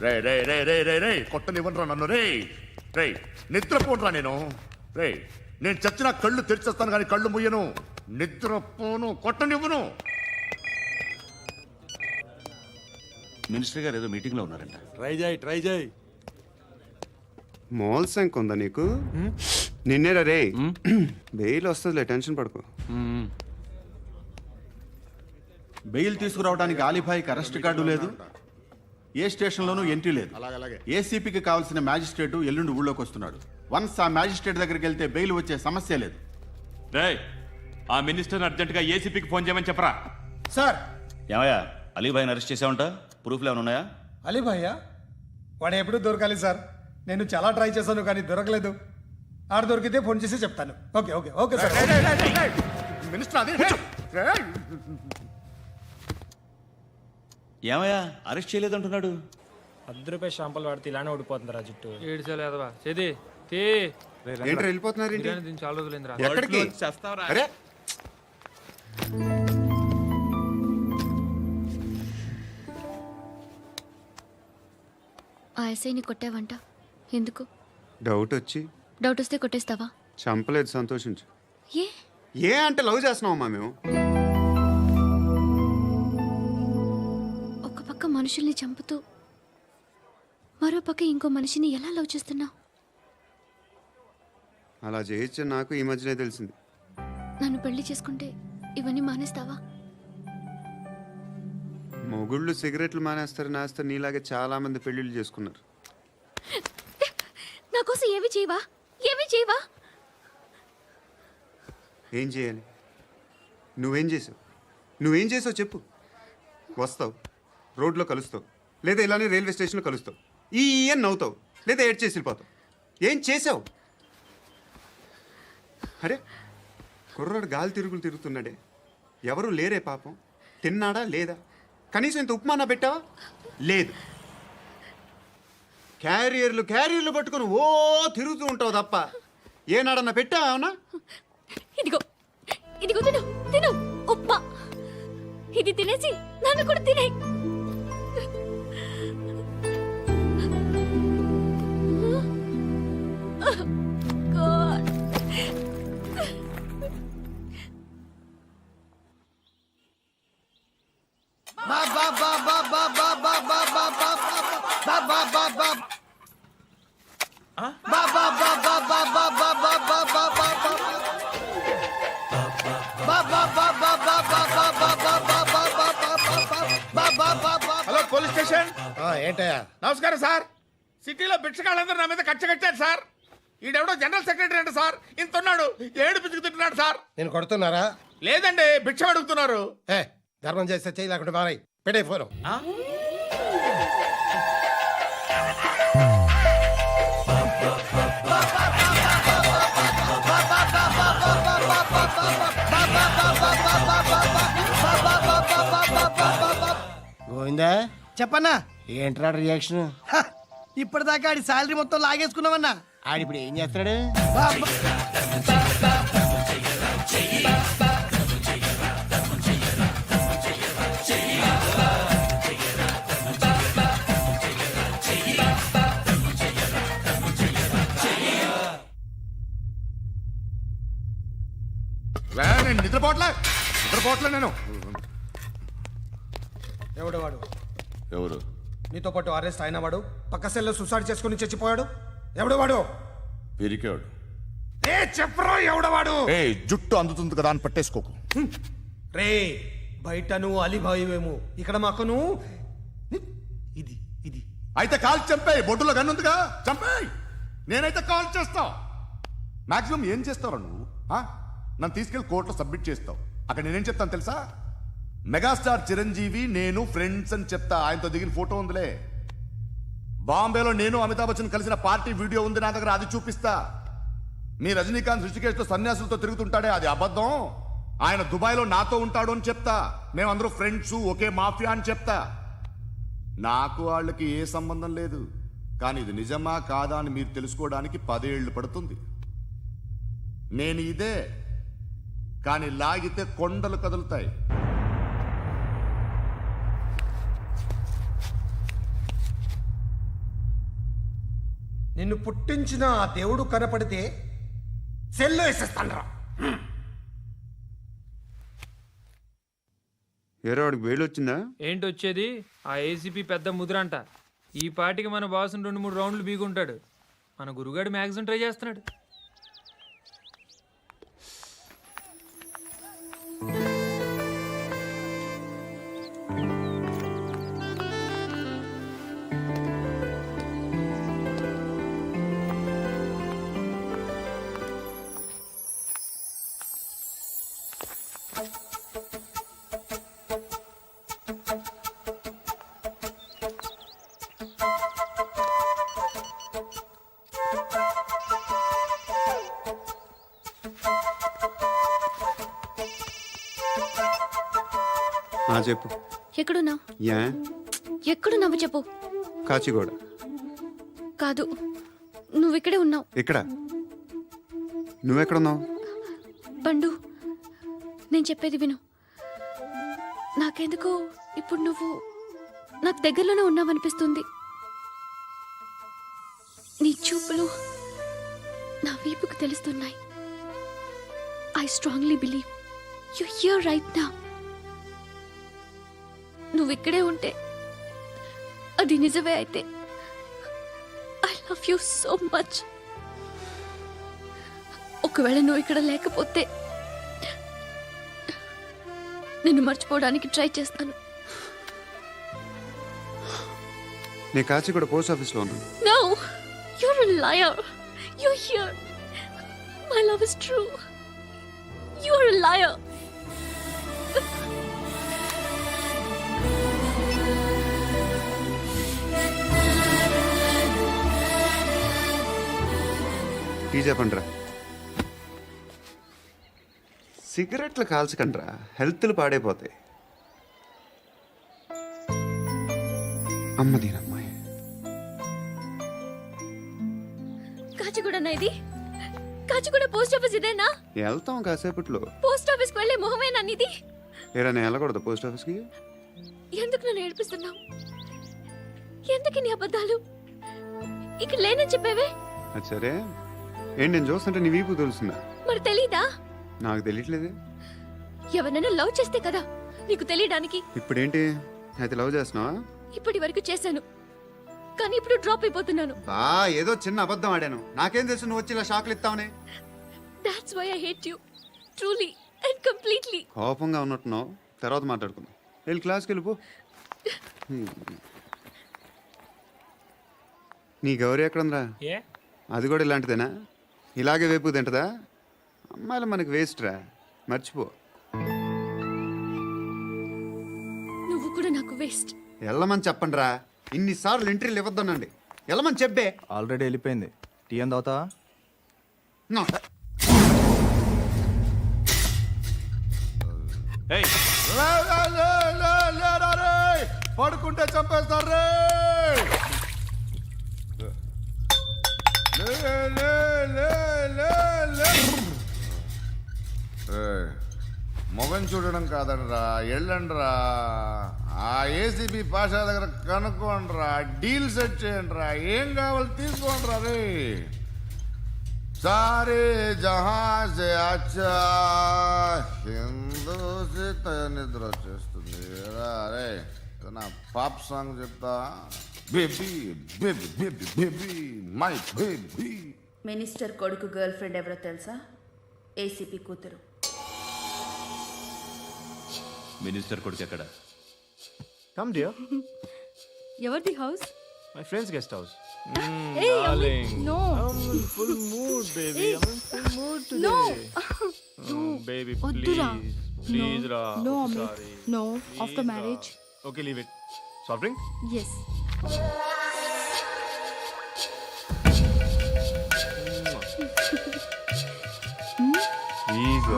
రే రే రే రే రే రే కొట్టనివ్వనరా నన్ను రే రే నిద్రపోనరా నేను చచ్చిన కళ్ళు తెరిచేస్తాను కానీ కళ్ళు ముయ్యను. నిద్రపోను, కొట్టనివ్వను. మినిస్టర్ గారు ఏదో మీటింగ్ లో ఉన్నారంట. ట్రై చేయి. మోల్ సంక్ ఉందా నీకు? నిన్నేరా రే. బెయిల్ వస్తుందిలే, టెన్షన్ పడుకో. బెయిల్ తీసుకురావడానికి ఆలిభాయికి అరెస్ట్ కార్డు లేదు, ఏ స్టేషన్లోనూ ఎంట్రీ లేదు. ఏసీపీకి కావాల్సిన మ్యాజిస్ట్రేటు ఎల్లుండి ఊళ్ళోకి వస్తున్నాడు. వన్స్ ఆ మ్యాజిస్ట్రేట్ దగ్గరికి వెళ్తే బెయిల్ వచ్చే సమస్య లేదు. ఆ మినిస్టర్ అర్జెంటుగా ఏసీపీకి ఫోన్ చేయమని చెప్పరా. సార్ ఏమయ్యా అలీభాయిని అరెస్ట్ చేసావంట? ప్రూఫ్లు ఏమైనా ఉన్నాయా? అలీభయ్యా వాడు ఎప్పుడు దొరకాలి సార్. నేను చాలా ట్రై చేశాను కానీ దొరకలేదు. ఆడ దొరికితే ఫోన్ చేసి చెప్తాను. Okay okay okay sir. Minister అది ఏమయ్యా అరెస్ట్ చేయలేదంటున్నాడు? ₹10 షాంపులు వాడితే ఇలానే ఓడిపోతుంది రా జుట్టు. ఏడ్చలేదవా చేది తీ ఏంటి వెళ్ళిపోతున్నారు? దీన్ని చాలా రోజులైందిరా. ఎక్కడికి? అరే ఆ ఎస్ఐని కొట్టావంట, ఎందుకు? డౌట్ వచ్చి. డౌట్ వస్తే కొట్టేస్తావా? చంపలేదు, సంతోషించు. ఏ ఏ అంటే లవ్ చేస్తున్నావమ్మా మేము. ఒక పక్క మనుషుల్ని చంపుతూ మరో పక్క ఇంకో మనిషిని ఎలా లవ్ చేస్తున్నావు? అలా చేయొచ్చు నాకు ఈ మధ్యనే తెలిసింది. నన్ను పెళ్లి చేసుకుంటే ఇవన్నీ మానేస్తావా? మొగుళ్ళు సిగరెట్లు మానేస్తారు, నేస్తారు. నీలాగే చాలా మంది పెళ్లిళ్ళు చేసుకున్నారు. నా కోసం ఏమి చేయవా? ఏమి చేయవా? ఏం చేయాలి? నువ్వేం చేసావు? నువ్వేం చేసావు చెప్పు. వస్తావు, రోడ్లో కలుస్తావు, లేదా ఇలానే రైల్వే స్టేషన్లో కలుస్తావు. ఈ అని నవ్వుతావు, లేదా ఏడ్ చేసి వెళ్ళిపోతావు. ఏం చేసావు? అరే కుర్రాడు గాలి తిరుగుతున్నాడే, ఎవరు లేరే పాపం. తిన్నాడా లేదా? కనీసం ఇంత ఉప్మానా పెట్టావా? లేదు. క్యారియర్లు పట్టుకొని ఓ తిరుగుతూ ఉంటావు తప్ప ఏనాడన్నా పెట్టావా? అవునా? ఇదిగో ఇదిగో తిను తిను ఉప్మా. ఇది తినేసి నన్ను కూడా తినే. Hello police station. ఏంటయ్యా? నమస్కారం సార్. సిటీలో భిక్షగాళ్ళందరూ నా మీద కక్ష కట్టారు సార్. ఈడెవడో జనరల్ సెక్రటరీ అంట సార్. ఇంత ఉన్నాడు, ఏడు పిచ్చుకు తింటున్నాడు సార్. నేను కొడుతున్నారా? లేదండి, భిక్ష అడుగుతున్నారు. ధర్మం చేస్తే చేయి, లేకుండా మారాయి. పెట్టే ఫోను. గోవిందా చెప్పన్నా. ఏంట్రా రియాక్షన్? ఇప్పటిదాకా ఆడి శాలరీ మొత్తం లాగేసుకున్నావన్నా. ఆడిప్పుడు ఏం చేస్తున్నాడు? నేను నిద్రపోవట్లే నేను. ఎవడు వాడు? ఎవరు? నీతో పాటు అరెస్ట్ అయిన వాడు, పక్క సెల్లో సూసైడ్ చేసుకుని చచ్చిపోయాడు. ఎవడు వాడు? పిరికాడు. చెప్పరా ఎవడవాడు? జుట్టు అందుతుంది కదా అని పట్టేసుకోకు. రే బయట నువ్వు అలీభాయివేమో, ఇక్కడ మాకు నువ్వు ఇది ఇది. అయితే కాల్ చంపేయి. బొడ్డులో గన్నుందిగా, చంపేయి. నేనైతే కాల్ చేస్తా. మాక్సిమం ఏం చేస్తావు నువ్వు? నన్ను తీసుకెళ్లి కోర్టులో సబ్మిట్ చేస్తావు. అక్కడ నేనేం చెప్తాను తెలుసా? మెగాస్టార్ చిరంజీవి నేను ఫ్రెండ్స్ అని చెప్తా. ఆయనతో దిగిన ఫోటో ఉందిలే. బాంబేలో నేను అమితాబ్ బచ్చన్ కలిసిన పార్టీ వీడియో ఉంది నా దగ్గర, అది చూపిస్తా. మీ రజనీకాంత్ ఋషికేశ్తో సన్యాసులతో తిరుగుతుంటాడే, అది అబద్ధం. ఆయన దుబాయ్లో నాతో ఉంటాడు అని చెప్తా. మేమందరూ ఫ్రెండ్స్, ఒకే మాఫియా అని చెప్తా. నాకు వాళ్ళకి ఏ సంబంధం లేదు. కానీ ఇది నిజమా కాదా అని మీరు తెలుసుకోవడానికి 10 ఏళ్ళు పడుతుంది. నేను ఇదే, కానీ లాగితే కొండలు కదులుతాయి. నిన్ను పుట్టించిన ఆ దేవుడు కనపడితే సెల్లో వేసేస్తాను. ఏరో వాడికి వేలు వచ్చిందా? ఏంటి వచ్చేది? ఆ ఏసీపీ పెద్ద ముద్రంట. ఈ పాటికి మన బాసుని 2-3 రౌండ్లు బీగుంటాడు. మన గురుగాడు మ్యాగజైన్ ట్రై చేస్తున్నాడు. చెప్పు. ఎక్కడున్నావు? యా ఎక్కడున్నావు చెప్పు. కాచిగూడ. కాదు, నువ్వు ఇక్కడే ఉన్నావు. ఇక్కడ నువ్వెక్కడున్నావు? పండు, నేను చెప్పేది విను. నాకెందుకో ఇప్పుడు నువ్వు నాకు దగ్గరలోనే ఉన్నావనిపిస్తుంది. నీ చూపులు నా వీపుకు తెలుస్తున్నాయి. I strongly believe you here right now. నువ్వు ఇక్కడే ఉంటే అది నిజమే అయితే I love you so much. ఒకవేళ నువ్వు ఇక్కడ లేకపోతే నిన్ను మర్చిపోవడానికి ట్రై చేస్తాను. నేను కాచిగూడ పోస్ట్ ఆఫీస్లో ఉన్నాను. No, you're a liar. You're here. My love is true. You're a liar. Tea చెప్పండిరా. సిగరెట్లు కాల్చకండ్రా, హెల్త్లు పాడైపోతాయి. అమ్మదీనమ్మాయి. కాచిగూడనా ఇది? కాచిగూడ పోస్ట్ ఆఫీస్ ఇదేనా? వెళ్తాం కాసేపట్లో. పోస్ట్ ఆఫీస్కి వెళ్ళే మొహమేనా నీది? ఏరా నేను వెళ్ళకూడదు పోస్ట్ ఆఫీస్కి? ఎందుకు నన్ను ఏడిపిస్తున్నావు? ఎందుకు నీ అబద్ధాలు? ఇక్కడ లేనని చెప్పేవే. అది సరే, ఏంటి నేను చూస్తుంటే నీ వీపు తెలుస్తుందా? మరి తెలీదా? నాకు తెలియట్లేదే. ఎవరైనా లవ్ చేస్తే కదా నీకు తెలియడానికి. ఇప్పుడేంటి అయితే లవ్ చేస్తున్నావా? ఇప్పటి వరకు చేశాను, కానీ ఇప్పుడు డ్రాప్ అయిపోతున్నాను. ఏదో చిన్న అబద్ధం ఆడాను. నాకేం తెలుసు నువ్వు వచ్చి ఇలా షాక్లు ఇస్తావని. That's why I hate you. Truly and completely. కోపంగా ఉన్నట్టున్నావు, తర్వాత మాట్లాడుకుందాం. వెళ్ళి క్లాస్కి వెళ్ళిపో. నీ గౌరీ ఎక్కడుందిరా? ఏ అది కూడా ఇలాంటిదేనా? ఇలాగే వేపు తింటదా? అమ్మాయిలు మనకి వేస్ట్ రా, మర్చిపో. నువ్వు కూడా నాకు వేస్ట్. వెళ్ళమని చెప్పండి రా. ఇన్నిసార్లు ఎంట్రీలు ఇవ్వద్దనండి. వెళ్ళమని చెప్పే. ఆల్రెడీ వెళ్ళిపోయింది. టీ అని తాగుతావా? No. ఏయ్, లేరా రే, పడుకుంటే చంపేస్తారు రే. లే, లే, లే, లే, లే. ఏయ్, మొగం చూడడం కాదండ్రా, వెళ్ళండ్రా. ఆ ఏసీబీ పాషా దగ్గర కనుక్కోండిరా, డీల్ సెట్ చేయండిరా, ఏం కావాలి తీసుకోండిరా రే. सारे जहां से अच्छा హిందూ నిద్ర వచ్చేస్తుంది. అరే నా పాప్ సాంగ్ చెప్తా. Baby baby baby baby my baby. Minister కొడుకు గర్ల్ ఫ్రెండ్ ఎవరో తెలుసా? ఏసీపీ కూతురు. మినిస్టర్ కొడుకు ఎక్కడ? Come dear. ఎవరిది house? My friends guest house. Hey, no. Full mood baby. I am full mood No. Today. Baby వద్దురా. Please రా. No, Amit. No. After marriage. Okay leave it. Soft drink? Yes. Ego.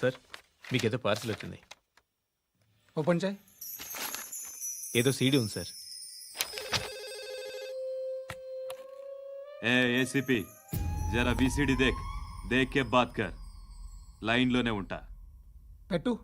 Sir, మీకేదో parcel వచ్చింది. Open చేయి. ఏదో CD ఉంది sir. ఏ ACP జరా BCD దేక్ కే bath కర్. లైన్లోనే ఉంటా. పెట్టు.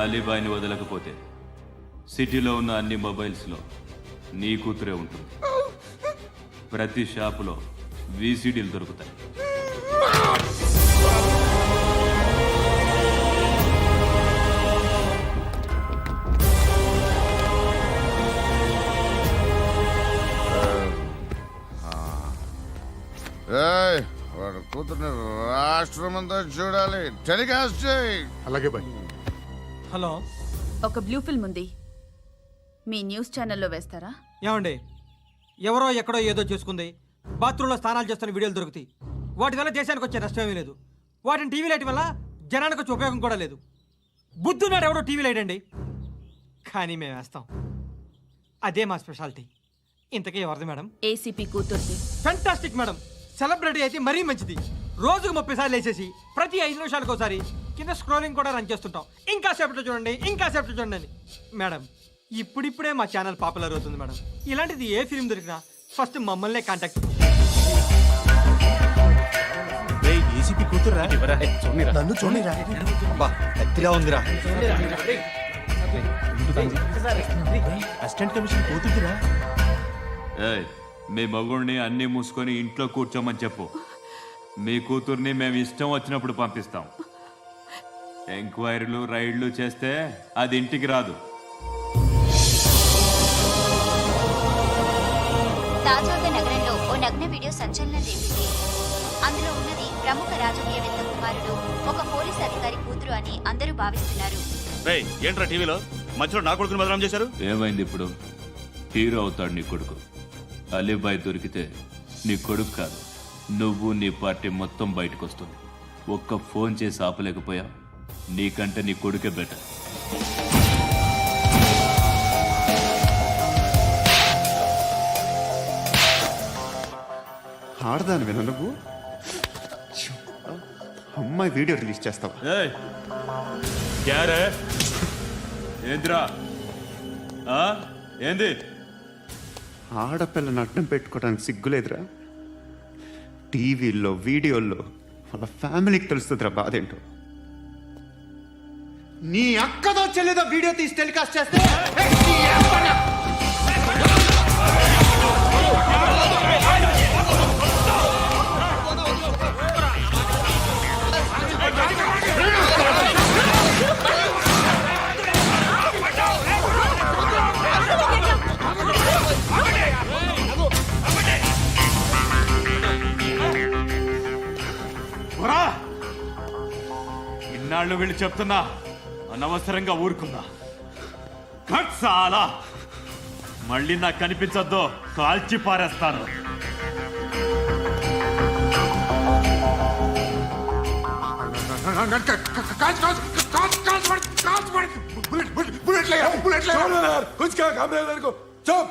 అలీబాయ్ని వదలకపోతే సిటీలో ఉన్న అన్ని మొబైల్స్లో నీ కూతురే ఉంటుంది. ప్రతి షాపులో వీసీడీలు దొరుకుతాయి. వాడు కూతుర్ని రాష్ట్రమంతా చూడాలి. టెలికాస్ట్ చేయి. అలాగే బాయ్. హలో, ఒక బ్లూ ఫిల్మ్ ఉంది, మీ న్యూస్ ఛానల్లో వేస్తారా? ఏమండి, ఎవరో ఎక్కడో ఏదో చేసుకుంది, బాత్రూంలో స్నానాలు చేస్తున్న వీడియోలు దొరుకుతాయి. వాటి వల్ల దేశానికి వచ్చే నష్టమేమీ లేదు. వాటిని టీవీ లైట్ వల్ల జనానికి వచ్చే ఉపయోగం కూడా లేదు. బుద్ధున్నాడు ఎవడో టీవీ లైట్ అండి, కానీ మేము వేస్తాం. అదే మా స్పెషాలిటీ. ఇంతకీ ఎవరిది మేడం? ఏసీపీ కూతుర్ది. Fantastic madam. సెలబ్రిటీ అయితే మరీ మంచిది. రోజుకు 30 సార్లు వేసేసి ప్రతి 5 నిమిషాలకు ఒకసారి కింద స్క్రోలింగ్ కూడా రన్ చేస్తుంటాం. ఇంకా సేపట్లో చూడండి, ఇంకా సేపట్లో చూడండి అని. మేడం, ఇప్పుడిప్పుడే మా ఛానల్ పాపులర్ అవుతుంది మేడం. ఇలాంటిది ఏ ఫిల్మ్ దొరికినా ఫస్ట్ మమ్మల్నే కాంటాక్ట్. ఏసీపీ కూతురా? నన్ను చూడరా, ఎత్తిగా ఉందిరా. అసిస్టెంట్ కమిషన్ కూతురా? ఏయ్, మీ మగుడిని అన్నీ మూసుకొని ఇంట్లో కూర్చోమని చెప్పు. మీ కూతుర్ని మేము ఇష్టం వచ్చినప్పుడు పంపిస్తాం. ఎంక్వైరీలు రైడ్లు చేస్తే అది ఇంటికి రాదు. తాజాగా నగరంలో ఓ నగ్న వీడియో సంచలనం రేపింది. అందులో ఉన్నది ప్రముఖ రాజకీయవేత్త కుమారుడు, ఒక పోలీస్ అధికారి కూతురు అని అందరూ భావిస్తున్నారు. ఏంట్రా టీవీలో మధ్యలో నా కొడుకుని బదనాం చేశారు? ఏమైంది ఇప్పుడు? హీరో అవుతాడు నీ కొడుకు. అలీబాయ్ దొరికితే నీ కొడుకు కాదు, నువ్వు నీ పార్టీ మొత్తం బయటకు వస్తుంది. ఒక్క ఫోన్ చేసి ఆపలేకపోయా? నీకంటే నీ కొడుకే బెటర్. ఆడదాను విన నువ్వు. అమ్మాయి వీడియో రిలీజ్ చేస్తావా? ఏయ్, క్యారే? ఏంద్రా? ఏంది? ఆడపిల్లని అడ్డం పెట్టుకోవడానికి సిగ్గులేదురా? టీవీల్లో వీడియోల్లో వాళ్ళ ఫ్యామిలీకి తెలుస్తుందిరా బాధ ఏంటో. నీ అక్కదో చెల్లిదో వీడియో తీసి టెలికాస్ట్ చేస్తే ఇన్నాళ్ళు వీళ్ళు చెప్తున్నా అనవసరంగా ఊరుకుందా. చాలా మళ్ళీ నాకు కనిపించొద్దు, కాల్చి పారేస్తాను. बुलेट ले कुछ क्या काम है मेरे को चुप